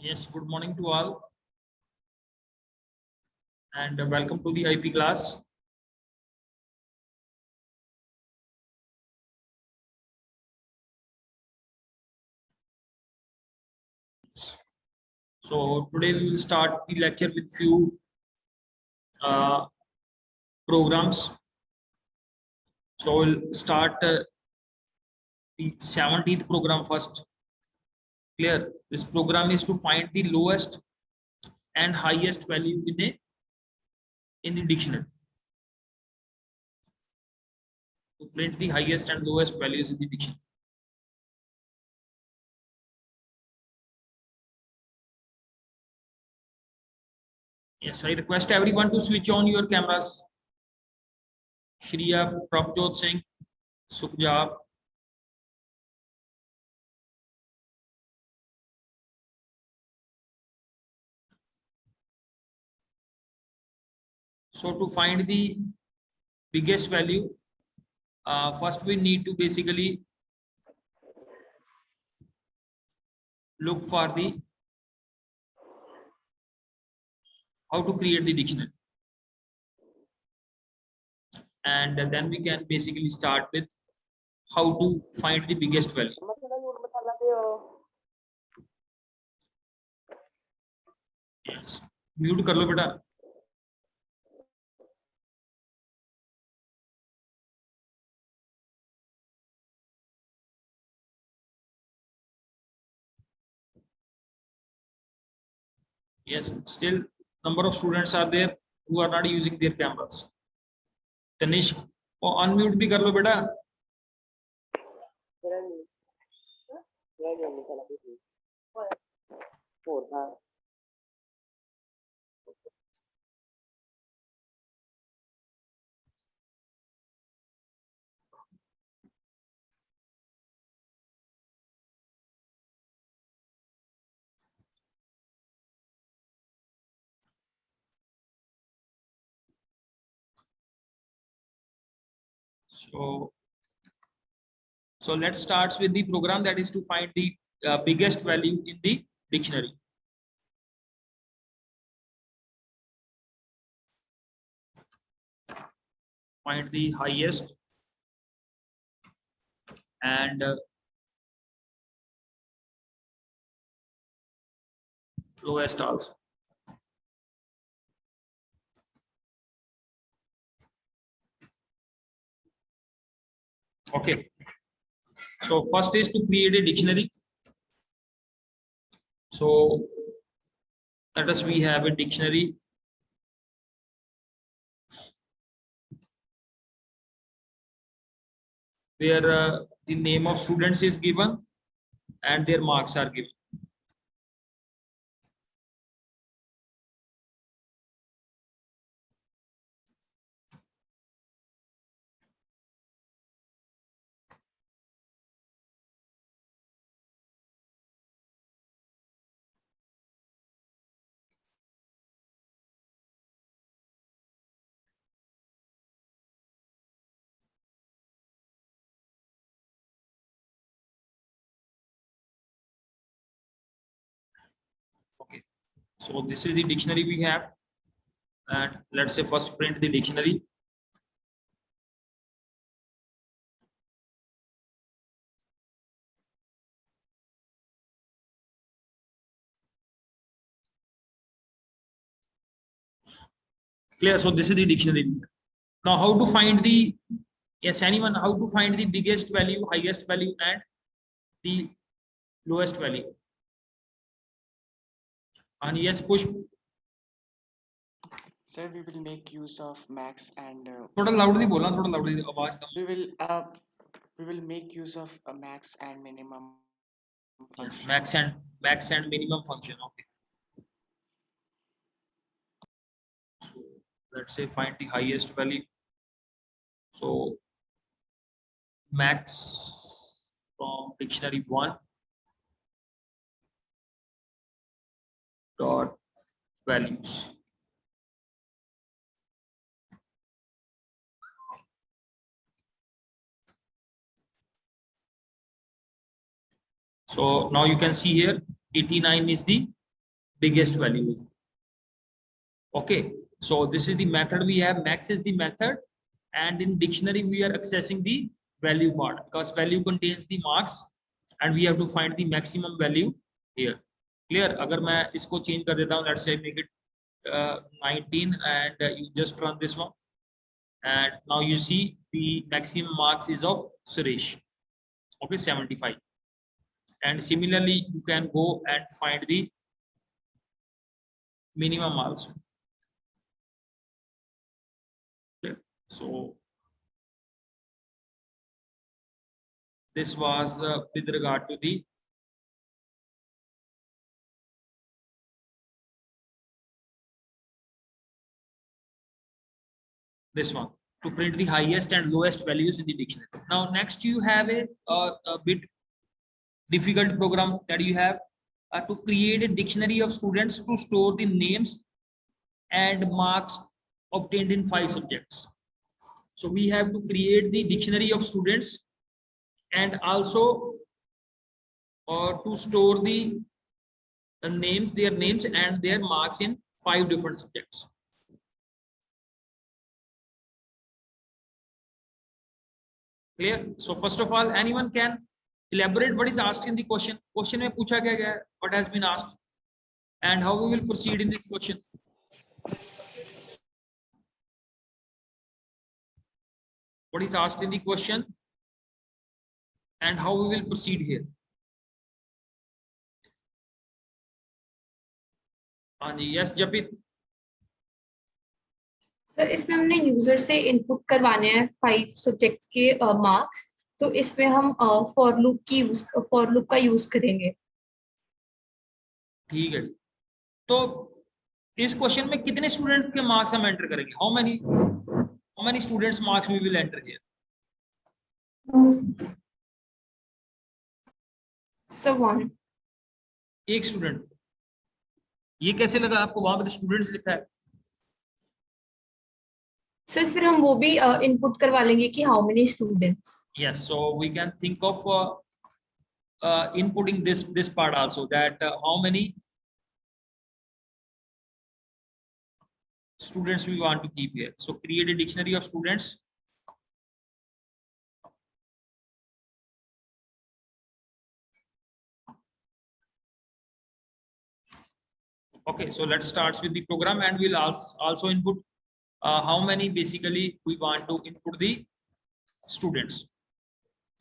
Yes, good morning to all and welcome to the IP class. So today we will start the lecture with few uh, programs. So we'll start the 17th program first. Clear? This program is to find the lowest and highest value in the dictionary. To print the highest and lowest values in the dictionary. Yes, I request everyone to switch on your cameras. Shriya, Prabjot Singh, Sukhjab. So to find the biggest value, first we need to basically look for the how to create the dictionary, and then we can basically start with how to find the biggest value. Yes, mute कर लो बेटा. Yes, still number of students are there who are not using their cameras. Tanish, वो unmute भी कर लो बेटा. So let's start with the program that is to find the biggest value in the dictionary. Find the highest and lowest also. Okay. So first is to create a dictionary. So let us we have a dictionary. Where the name of students is given and their marks are given. Okay, so this is the dictionary we have, and let's say first print the dictionary. Clear? So this is the dictionary. Now how to find the, yes, anyone, how to find the biggest value, highest value and the lowest value? And yes, push. Sir, we will make use of max and थोड़ा loudly बोलना, थोड़ा loudly, आवाज कम. we will make use of a max and minimum Yes, function. max and minimum function. Okay. So let's say find the highest value. So max from dictionary 1 dot values. So now you can see here 89 is the biggest value is. Okay, so this is the method we have. Max is the method, and in dictionary we are accessing the value part, because value contains the marks and we have to find the maximum value here. Clear? अगर मैं इसको change कर देता हूँ, let's say make it 19, and you just run this one, and now you see the maximum marks is of Suresh. Okay, 75. And similarly, you can go and find the minimum also. Okay. So this was with regard to the this one, to print the highest and lowest values in the dictionary. Now next you have a bit difficult program that you have to create a dictionary of students to store the names and marks obtained in 5 subjects. So we have to create the dictionary of students and also to store the names, their names and their marks in 5 different subjects. Clear? So first of all, anyone can elaborate what is asked in the question. Question में पूछा क्या गया है? What has been asked and how we will proceed in this question. What is asked in the question and how we will proceed here. हाँ जी, yes Japit. Sir इसमें हमने user से input करवाने हैं 5 सब्जेक्ट्स के मार्क्स, तो इसमें हम फॉर लूप का यूज करेंगे. ठीक है, तो इस क्वेश्चन में कितने स्टूडेंट्स के मार्क्स हम एंटर करेंगे? How many students marks we will enter here? Sir 1. एक स्टूडेंट. ये कैसे लगा आपको? वहां पे स्टूडेंट्स लिखा है. सर फिर हम वो भी इनपुट करवा लेंगे कि how many students. Yes, so we can think of inputting this part also, that how many students we want to keep here. So create a dictionary of students. Okay, so let's start with the program, and we'll also input how many basically we want to input the students.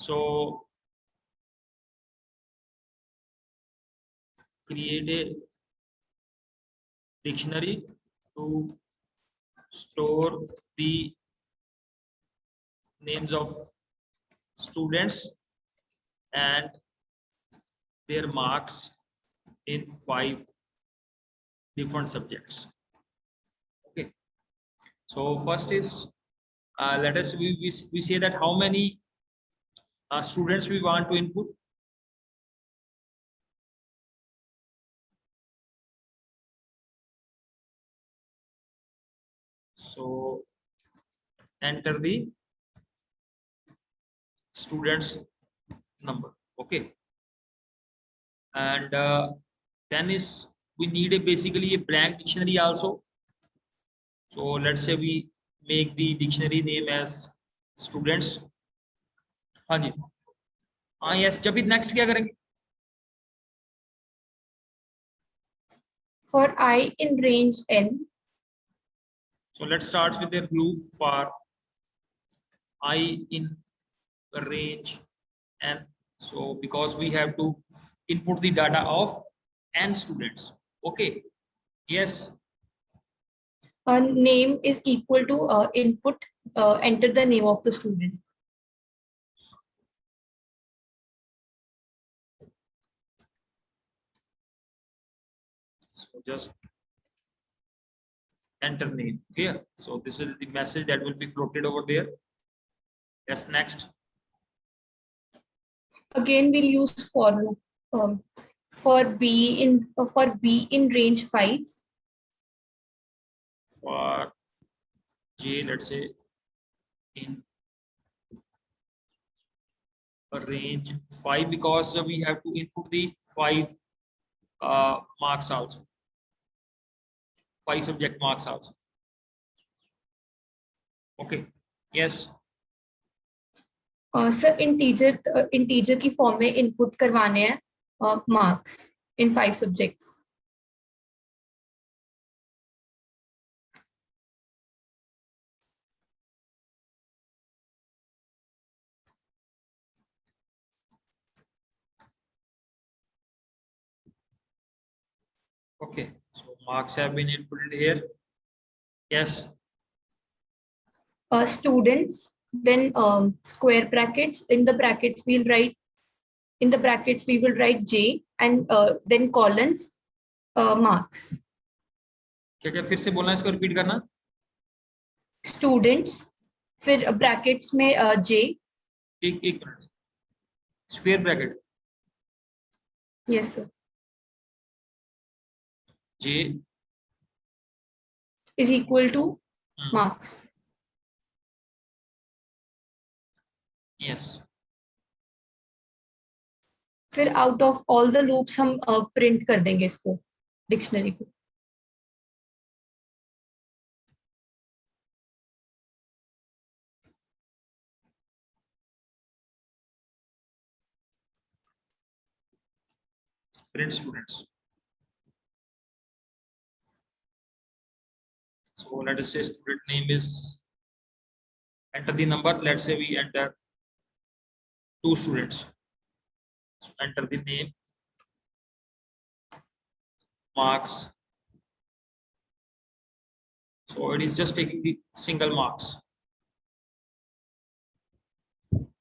So create a dictionary to store the names of students and their marks in 5 different subjects. Okay, so first is let us we say that how many students we want to input. So enter the students number. Okay, and then is we need a basically a blank dictionary also. So let's say we make the dictionary name as students. हाँ जी, हाँ yes. जब next क्या करेंगे? For I in range n. So let's start with the loop for I in range n. So because we have to input the data of n students. Okay, yes. Name is equal to input, enter the name of the student. So just enter name here. So this is the message that will be floated over there. Yes, next. Again we'll use for loop for b in range 5. For j, let's say in a range 5, because we have to input the 5 marks also. 5 subject marks also. Okay, yes. Sir integer की form में input करवाने हैं marks in 5 subjects. Okay, so marks have been inputted here. Yes. Students, then square brackets. In the brackets we will write J, and then colons, marks. क्या क्या फिर से बोलना, इसको रिपीट करना. Students, फिर brackets में J. एक minute. Square bracket Yes sir. J is equal to marks. Yes. फिर out of all the loops हम print कर देंगे इसको डिक्शनरी को. Print students. So let us say student name is, enter the number. Let's say we enter 2 students. So enter the name, marks. So it is just taking the single marks.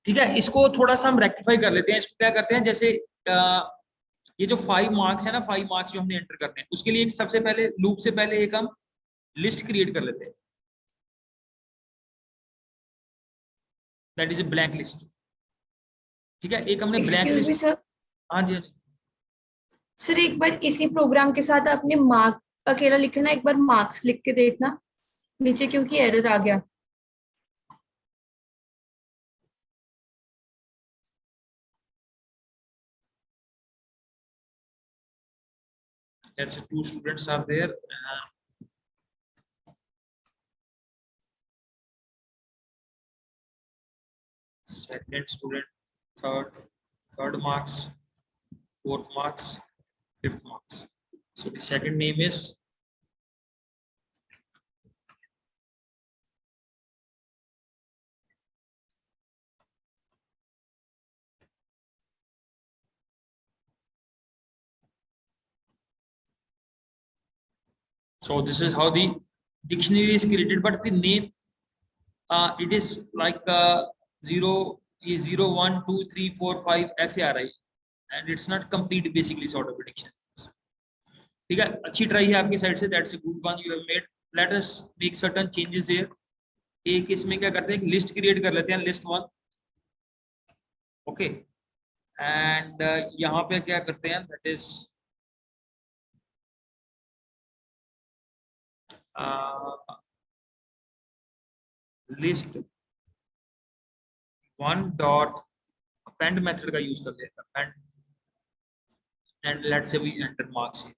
ठीक है, इसको थोड़ा सा हम rectify कर लेते हैं. इसको क्या करते हैं, जैसे ये जो 5 मार्क्स है ना, 5 मार्क्स जो हमने एंटर करते हैं, उसके लिए सबसे पहले लूप से पहले एक हम लिस्ट क्रिएट कर लेते हैं. That is a blank list. ठीक है, एक हमने blank Excuse me list. sir. हाँ जी, हाँ जी. सर एक बार इसी प्रोग्राम के साथ आपने मार्क अकेला लिखना, एक बार मार्क्स लिख के देखना नीचे, क्योंकि एरर आ गया. Let's say 2 students are there. Second student, third marks, 4th marks, 5th marks. So the second name is so this is how the dictionary is created, but the name it is like 0 is 0 1 2 3 4 5 ऐसे आ रहा है, and it's not complete basically sort of prediction. ठीक है, अच्छी try है आपकी side से. That's a good one you have made. Let us make certain changes here. एक इसमें क्या करते हैं, एक लिस्ट क्रिएट कर लेते हैं, लिस्ट 1. ओके, एंड यहाँ पे क्या करते हैं, that is list 1 dot append method का यूज कर लेते हैं. append and let's say we enter marks here.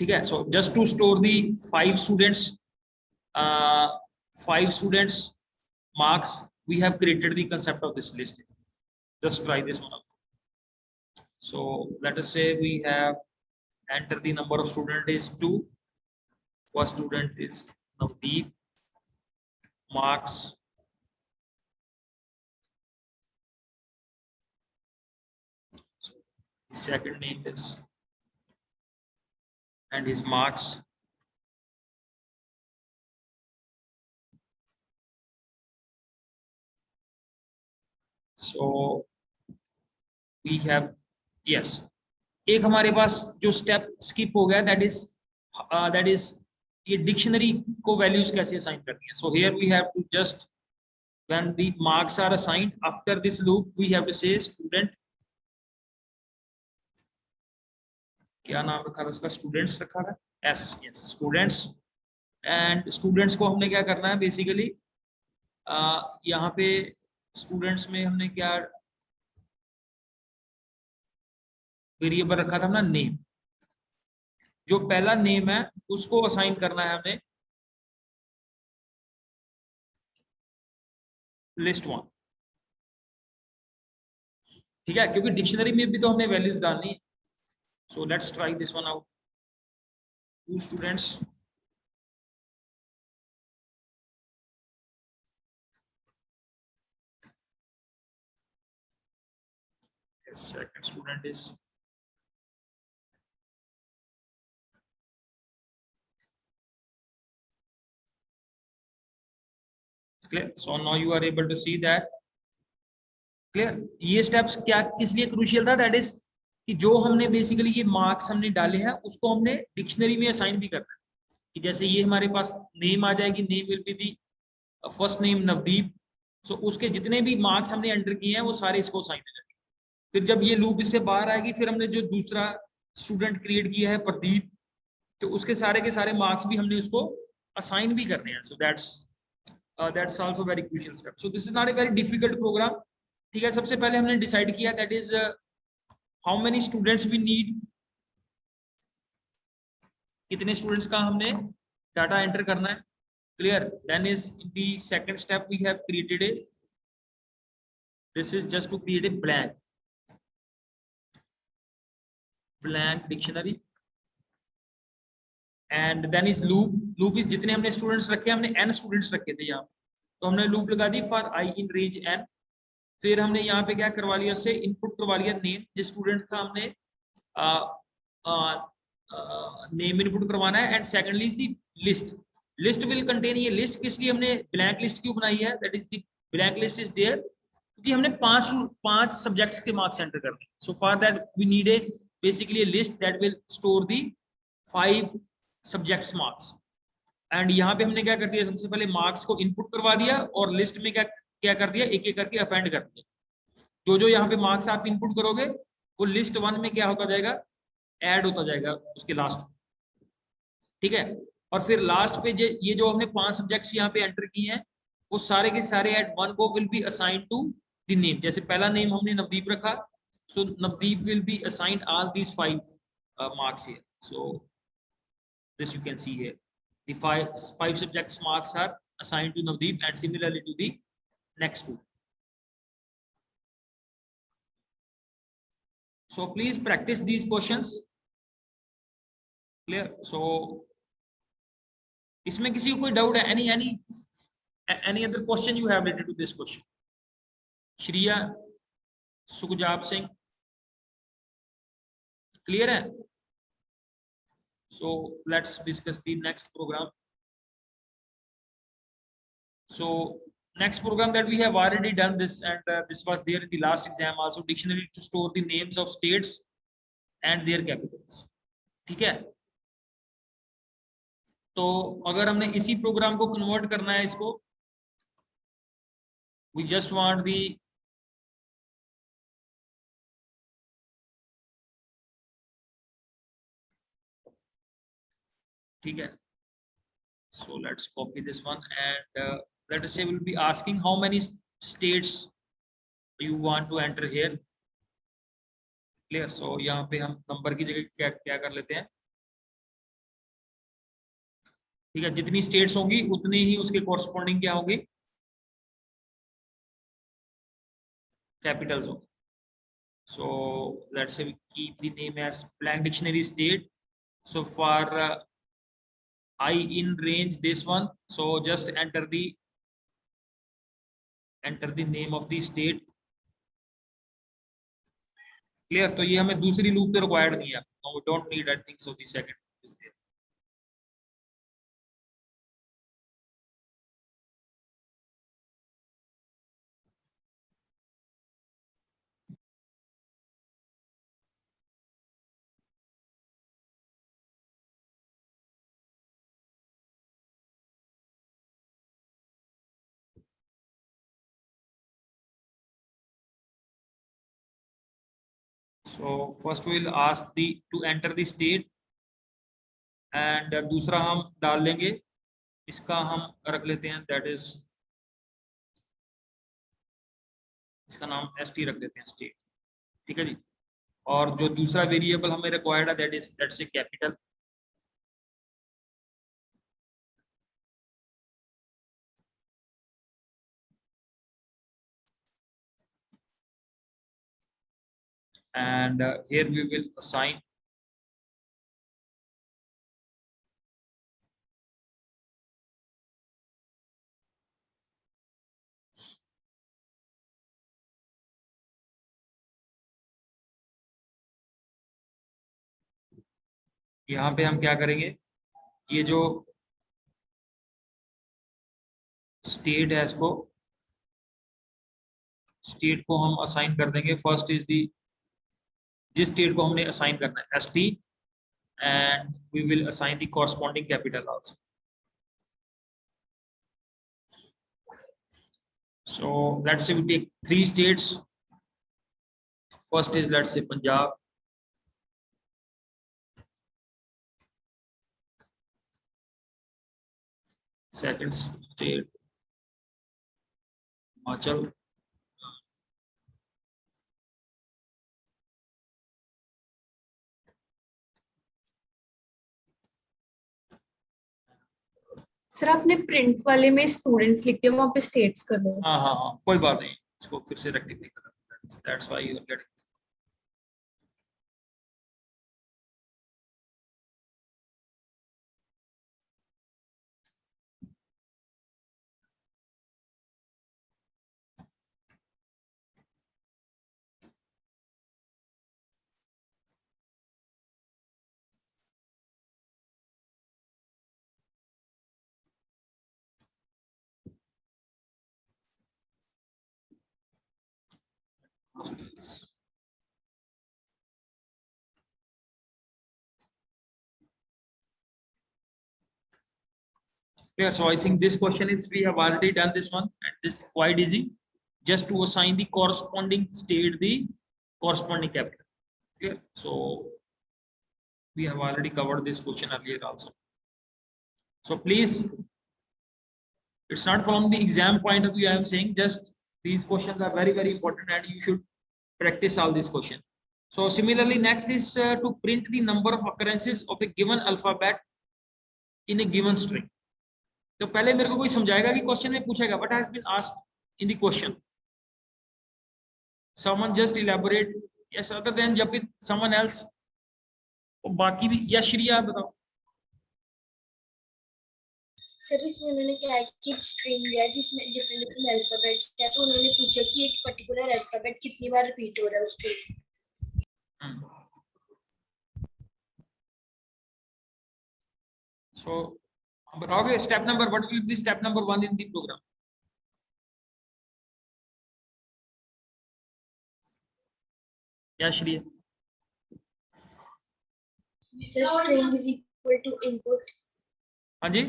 ठीक है, so just to store the 5 students marks, we have created the concept of this list. Just try this one out. So let us say we have enter the number of student is 2. First student is Navdeep. Marks so the second name is and his marks. So we have yes, एक हमारे पास जो step skip हो गया, that is ये dictionary को values कैसे assign करनी है. So here we have to just when the marks are assigned after this loop we have to say student, क्या नाम रखा था उसका, स्टूडेंट्स रखा था. Yes yes, students. And students को हमने क्या करना है बेसिकली, यहाँ पे स्टूडेंट्स में हमने क्या वेरिएबल रखा था अपना नेम. जो पहला नेम है उसको असाइन करना है हमें लिस्ट 1, ठीक है, क्योंकि डिक्शनरी में भी तो हमें वैल्यूज डालनी है। So let's try this one out. 2 students, second student is clear. So now you are able to see that clear. ये स्टेप्स क्या किस लिए क्रूशियल था, दैट इज कि जो हमने बेसिकली ये मार्क्स हमने डाले हैं उसको हमने डिक्शनरी में असाइन भी करना है। कि जैसे ये हमारे पास नेम आ जाएगी, name will be the first name Navdeep, so उसके जितने भी मार्क्स हमने एंटर किए हैं वो सारे इसको असाइन हो जाएंगे। फिर जब ये लूप इससे बाहर आएगी, फिर हमने जो दूसरा स्टूडेंट क्रिएट किया है प्रदीप, तो उसके सारे के सारे मार्क्स भी हमने उसको असाइन भी करने हैं। So that's also very crucial step. So this is not a very difficult program, ठीक है। सबसे पहले हमने डिसाइड किया that is how many students we need, कितने स्टूडेंट्स का हमने डाटा एंटर करना है, clear. Then is the second step we have created a, this is just to create a blank dictionary and then is loop is जितने हमने students रखे, हमने n students रखे थे यहाँ, तो हमने लूप लगा दी for i in range n। फिर हमने यहाँ पे क्या करवा लिया, उससे इनपुट करवा लिया नेम, जिस स्टूडेंट का हमने नेम इनपुट करवाना है। And secondly is the list will contain, ये लिस्ट किस लिए हमने ब्लैंक लिस्ट क्यों बनाई है, that is the blank list is there क्योंकि हमने पांच सब्जेक्ट्स के मार्क्स एंटर करने। So for that we need a basically a list that will store the 5 subjects marks। And यहाँ पे हमने क्या कर दिया, सबसे पहले मार्क्स को इनपुट करवा दिया और लिस्ट में क्या क्या कर दिया, एक एक करके अपेंड कर दिया। जो यहाँ पे मार्क्स आप इनपुट करोगे वो लिस्ट 1 में क्या होता जाएगा, ऐड होता जाएगा उसके लास्ट, ठीक है। और फिर लास्ट पे ये जो हमने 5 सब्जेक्ट्स यहाँ पे एंटर किए हैं वो सारे के सारे at one go will be assign to the name. जैसे पहला नेम हमने नवदीप रखा, so Navdeep will be assigned all these 5 marks here. So this you can see here, the five subjects marks are assigned to Navdeep and similarly to the next two. So please practice these questions, clear। So इसमें किसी को कोई doubt है, any other question you have related to this question? Shriya, Sukhjap Singh, clear है? So let's discuss the next program. So next program that we have already done this, and this was there in the last exam also, dictionary to store the names of states and their capitals, ठीक है। तो अगर हमने इसी programme को convert करना है इसको, we just want the ठीक है। So let's copy this one and let us say we'll be asking how many states you want to enter here, clear। So यहाँ पे हम नंबर की जगह क्या क्या कर लेते हैं, ठीक है। जितनी स्टेट्स होंगी उतनी ही उसके कॉरस्पॉन्डिंग क्या होगी, कैपिटल्स होंगे। So let's say we keep the name as blank dictionary state। So for I in range this one, so just enter the name of the state, clear। तो ये हमें दूसरी लूप तो रिक्वायर्ड नहीं है, no, we don't need, I think so the second is there। So first we will ask the to enter the state and दूसरा हम डाल लेंगे, इसका हम रख लेते हैं दैट इज, इसका नाम st रख देते हैं, स्टेट, ठीक है जी। और जो दूसरा वेरिएबल हमें रिक्वायर्ड है that is, that's a capital, and here we will assign यहाँ पे हम क्या करेंगे, ये जो स्टेट है इसको, स्टेट को हम असाइन कर देंगे। फर्स्ट इज दी, जिस स्टेट को हमने असाइन करना है S T, and we will assign the corresponding capital also. So let's say we take 3 states. First is, let's say, Punjab. Second state, Himachal. Sir आपने print वाले में students लिख दिया, वहां पे स्टेट्स कर दो। हाँ हाँ हाँ, कोई बात नहीं, इसको फिर से रेक्टिफाई कर दें। That's why you are getting. Yeah, so I think this question is, we have already done this one, and this is quite easy. Just to assign the corresponding state the corresponding capital. Okay, so we have already covered this question earlier also. So please, it's not from the exam point of view I am saying, just these questions are very, very important and you should practice all these questions. So similarly, next is to print the number of occurrences of a given alphabet in a given string. तो पहले मेरे को कोई समझाएगा कि question में पूछेगा what has been asked in the question. Someone just elaborate. Yes, other than Japit, someone else. बाकी भी, या श्रिया बताओ। सर इसमें उन्होंने क्या है कि स्ट्रिंग दिया जिसमें डिफरेंट डिफरेंट अल्फाबेट्स है, तो उन्होंने पूछा कि एक पर्टिकुलर अल्फाबेट कितनी बार रिपीट हो रहा है उस स्ट्रिंग। So बताओगे step number, what will be step number 1 in the program? क्या Shriya? Sir string is equal to input. हाँ जी,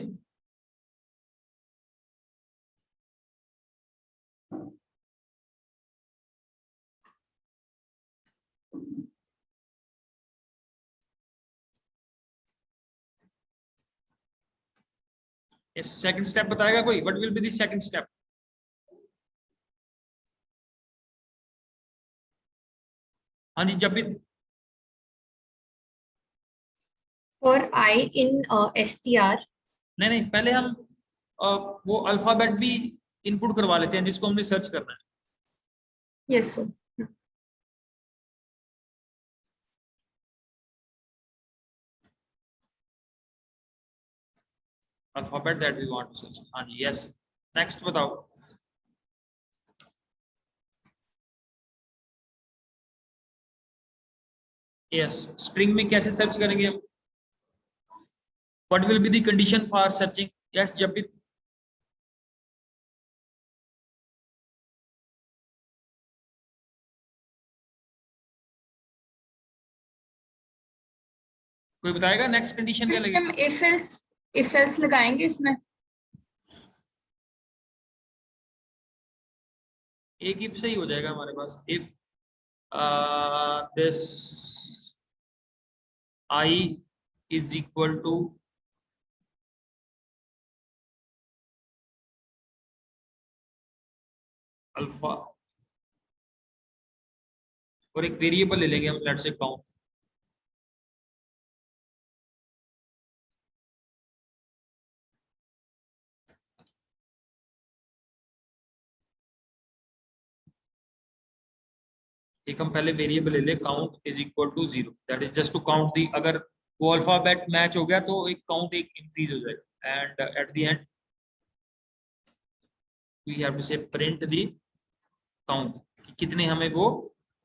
इस सेकंड स्टेप बताएगा कोई? What will be the second step? हाँ जी जपित। For I in STR। नहीं नहीं, पहले हम वो अल्फाबेट भी इनपुट करवा लेते हैं जिसको हमने सर्च करना है। Yes sir. Alphabet that we want to search. हाँ जी, यस। नेक्स्ट बताओ। यस, स्ट्रिंग में कैसे सर्च करेंगे हम? What will be the condition for searching? Yes Japit. कोई बताएगा नेक्स्ट कंडीशन क्या लगेगा? हम इफ एल्स लगाएंगे इसमें। एक इफ से ही हो जाएगा हमारे पास। If this I is equal to alpha, और एक वेरिएबल ले लेंगे हम, लेट्स से काउंट। एक हम पहले वेरिएबल ले ले count is equal to 0, that is just to count the, अगर वो अल्फाबेट मैच हो गया तो एक काउंट एक इंक्रीज हो जाएगा, and at the end we have to say print the count, कितने हमें वो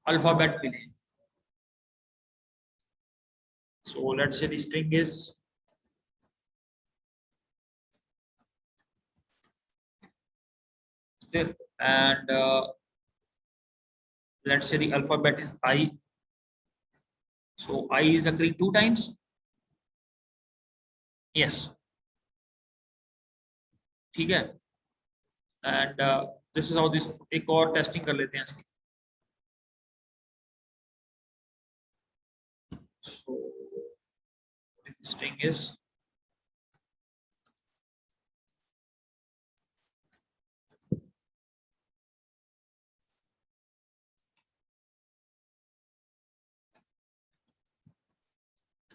अल्फाबेट मिले. So let's say the string is there, and let's say the alphabet is I. So I is occurring 2 times. Yes. ठीक है. And this is how this, एक और testing कर लेते हैं इसकी. So the string is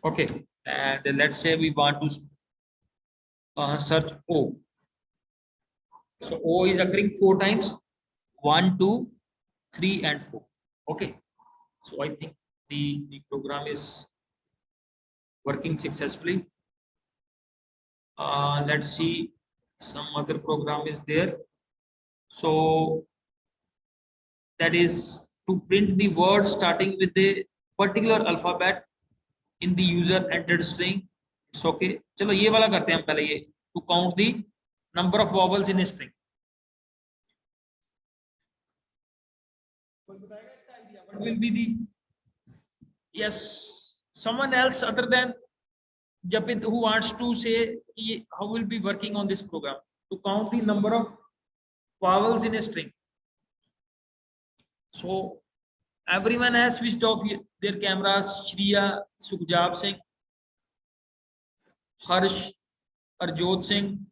okay, and let's say we want to search O. So O is occurring 4 times, 1, 2, 3, and 4. Okay, so I think the program is working successfully. Let's see, some other program is there. So that is to print the word starting with the particular alphabet in the user entered string. It's okay. चलो ये वाला करते हैं हम पहले, ये to count the number of vowels in a string. What will be the, yes, someone else other than Japit who wants to say how will be working on this program to count the number of vowels in a string. So everyone has switched off their cameras. Shriya, Sukhjab Singh, Harsh, Arjot Singh.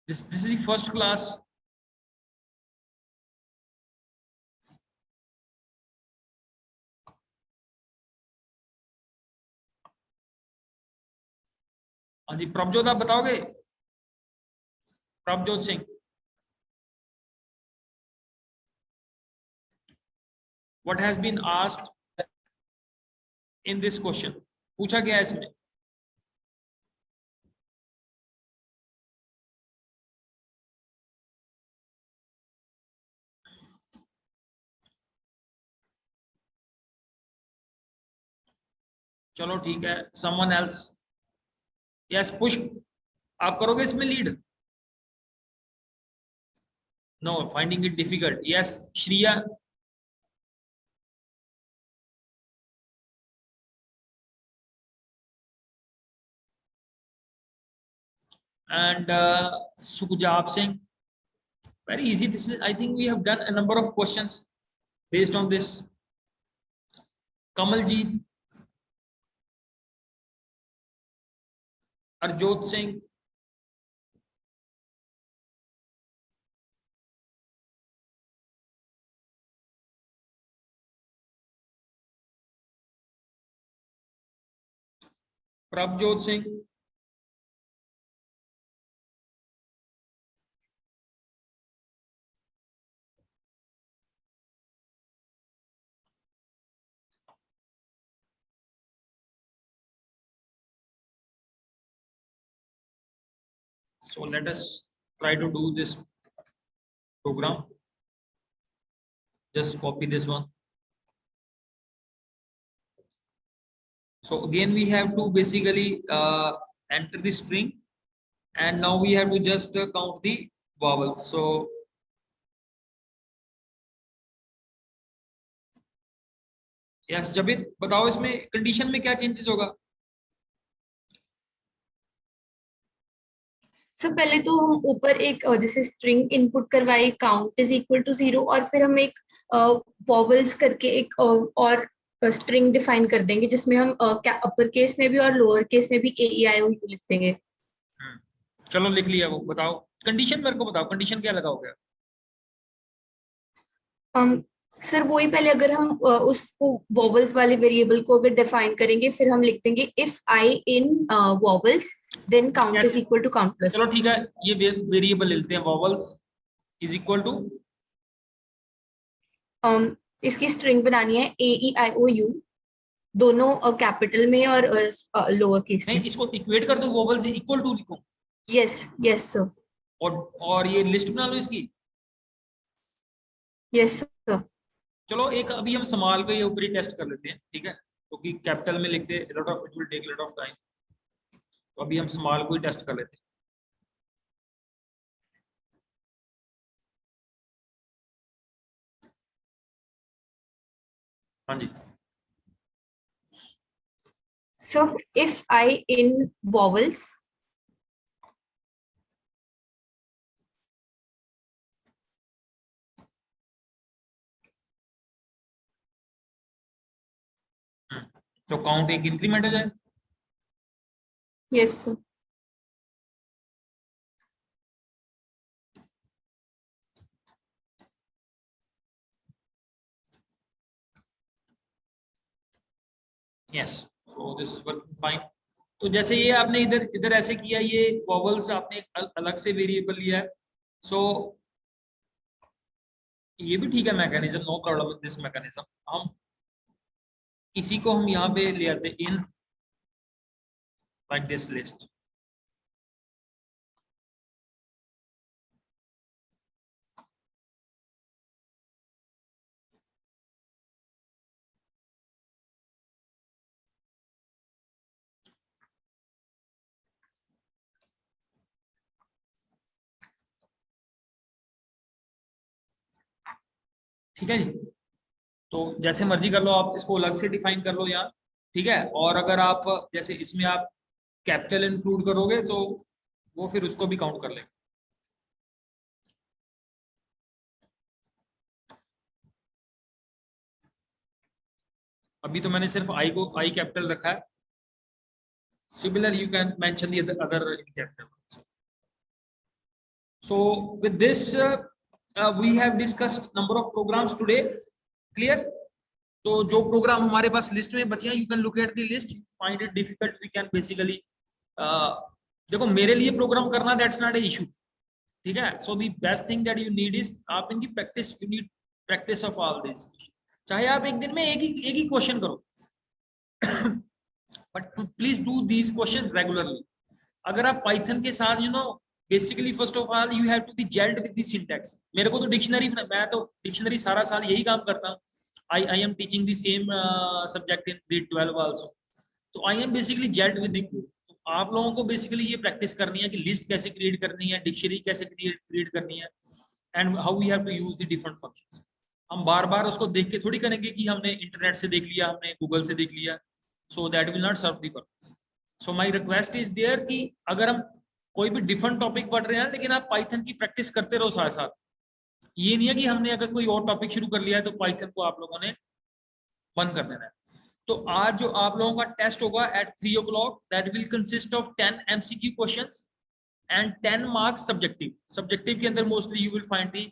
This is the first class. हाँ जी, प्रभजोत आप बताओगे? Prabhjot Singh. What has been asked in this question? पूछा गया है इसमें. चलो ठीक है. Someone else? Yes, Pushp, आप करोगे इसमें lead? No, finding it difficult. Yes, Shriya. And Sukhjab Singh. Very easy. This is, I think we have done a number of questions based on this. Kamaljeet, Arjot Singh, Prabjot Singh, so let us try to do this program. Just copy this one. So again we have to basically enter the string, and now we have to just count the vowels. So yes, Jabit, बताओ इसमें condition में क्या changes होगा? Sir पहले तो हम ऊपर एक जैसे स्ट्रिंग इनपुट करवाए काउंट इज इक्वल टू 0, और फिर हम एक वॉवल्स करके एक और स्ट्रिंग डिफाइन कर देंगे जिसमें हम अपर केस में भी और लोअर केस में भी AEIO लिख देंगे. चलो लिख लिया वो. बताओ कंडीशन, मेरे को बताओ कंडीशन क्या लगाओगे? सर वही पहले अगर हम उसको वॉवल्स वाले वेरिएबल को अगर डिफाइन करेंगे, फिर हम लिख देंगे if I in vowels then count is equal to count plus. चलो ठीक है, ये वेरिएबल ले लेते हैं. वॉवल्स इज इक्वल टू इसकी स्ट्रिंग बनानी है AEIOU, दोनों कैपिटल में और लोअर केस नहीं, में। इसको इक्वेट कर दो, वोवल्स इक्वल टू लिखो, यस यस सर, और ये लिस्ट बना लो इसकी। Yes sir. चलो एक अभी हम समाल के ऊपर ही टेस्ट कर लेते हैं, ठीक है, क्योंकि कैपिटल में लिखते lot of it will take lot of time, तो अभी हम समाल को ही टेस्ट कर लेते हैं। हाँ जी, So if I in vowels, तो काउंट एक इंक्रीमेंट हो जाए। yes sir, yes, so this is working fine. तो जैसे ये आपने इधर इधर ऐसे किया, ये वॉवल्स आपने अलग से वेरिएबल लिया है, सो ये भी ठीक है mechanism, no problem with this mechanism. हम इसी को हम यहाँ पे ले आते इन लाइक दिस लिस्ट। ठीक है जी, तो जैसे मर्जी कर लो आप, इसको अलग से डिफाइन कर लो यहाँ, ठीक है। और अगर आप जैसे इसमें आप कैपिटल इंक्लूड करोगे तो वो फिर उसको भी काउंट कर लेगा। अभी तो मैंने सिर्फ आई को आई कैपिटल रखा है, similar you can mention the other capital. So with this we have discussed number of programs today, clear? तो जो प्रोग्राम हमारे पास लिस्ट में बचे हैं, you can look at the list, find it difficult, we can basically देखो मेरे लिए programme करना दैट्स नॉट ए इशू, ठीक है। So the best thing that you need is आप इनकी practice, you need practice of all this. चाहे आप एक दिन में एक ही क्वेश्चन करो, but please do these questions regularly. अगर आप पाइथन के साथ basically first of all you have to be gelled with the syntax. मेरे को तो डिक्शनरी, मैं तो डिक्शनरी सारा साल यही काम करता हूँ। I am teaching the same subject in grade 12 also, तो I am basically gelled with the code. तो आप लोगों को बेसिकली ये प्रैक्टिस करनी है कि लिस्ट कैसे क्रिएट करनी है, डिक्शनरी कैसे क्रिएट करनी है, and how we have to use the different functions. हम बार बार उसको देख के थोड़ी करेंगे कि हमने इंटरनेट से देख लिया, हमने गूगल से देख लिया, so that will not serve the purpose. So my request is there कि अगर हम कोई भी डिफरेंट टॉपिक पढ़ रहे हैं, लेकिन आप पाइथन की प्रैक्टिस करते रहो साथ साथ। ये नहीं है कि हमने अगर कोई और टॉपिक शुरू कर लिया है तो पाइथन को आप लोगों ने बंद कर देना है। तो आज जो आप लोगों का टेस्ट होगा at 3 o'clock, that will consist of 10 MCQ questions and 10 marks subjective. Subjective के अंदर mostly you will find the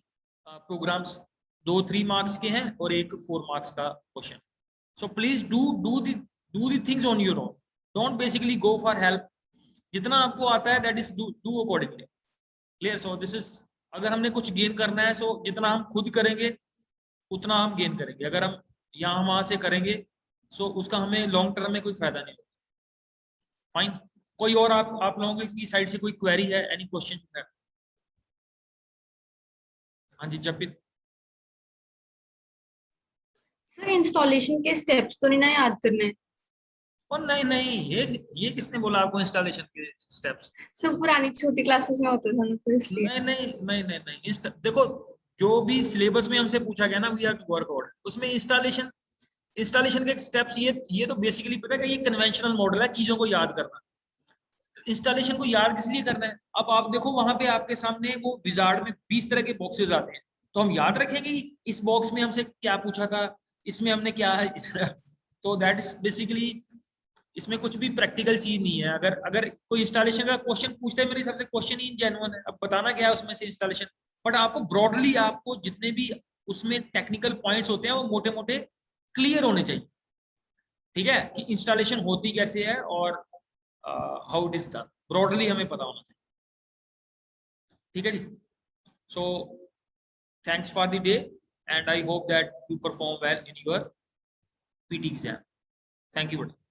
programs, 2-3 marks के हैं और एक 4 मार्क्स का question. So please do the things on your own, don't basically go for help. जितना आपको आता है that is do accordingly, clear? So this is, अगर हमने कुछ गेन करना है, सो जितना हम खुद करेंगे उतना हम गेन करेंगे। अगर हम यहाँ वहां से करेंगे सो उसका हमें लॉन्ग टर्म में कोई फायदा नहीं होगा। फाइन, कोई और आप लोगों की साइड से कोई क्वेरी है, एनी क्वेश्चन है? हाँ जी, जब भी। सर इंस्टॉलेशन के स्टेप्स तो नहीं ना याद करने हैं? और नहीं, ये किसने बोला आपको इंस्टॉलेशन के स्टेप्स? सर पुरानी छोटी क्लासेस में होता था ना, तो इसलिए। नहीं, देखो जो भी सिलेबस में हमसे पूछा गया ना, we have to work out उसमें इंस्टॉलेशन के स्टेप्स। ये तो बेसिकली पता है कि ये कन्वेंशनल मॉडल है चीजों को याद करना। इंस्टॉलेशन को याद किस लिए करना है? अब आप देखो वहां पे आपके सामने वो विजार्ड में 20 तरह के बॉक्सेस आते हैं, तो हम याद रखेंगे कि इस बॉक्स में हमसे क्या पूछा था, इसमें हमने क्या है। तो दैट इज बेसिकली, इसमें कुछ भी प्रैक्टिकल चीज नहीं है। अगर कोई इंस्टॉलेशन का क्वेश्चन पूछता है, मेरे हिसाब से क्वेश्चन ही जेन्युइन है। अब बताना क्या है उसमें से इंस्टॉलेशन, बट आपको ब्रॉडली आपको जितने भी उसमें टेक्निकल पॉइंट्स होते हैं वो मोटे मोटे क्लियर होने चाहिए, ठीक है, कि इंस्टॉलेशन होती कैसे है और how it is done, broadly हमें पता होना चाहिए, ठीक है जी। So thanks for the day. and I hope that you perform well in your PT exam. Thank you.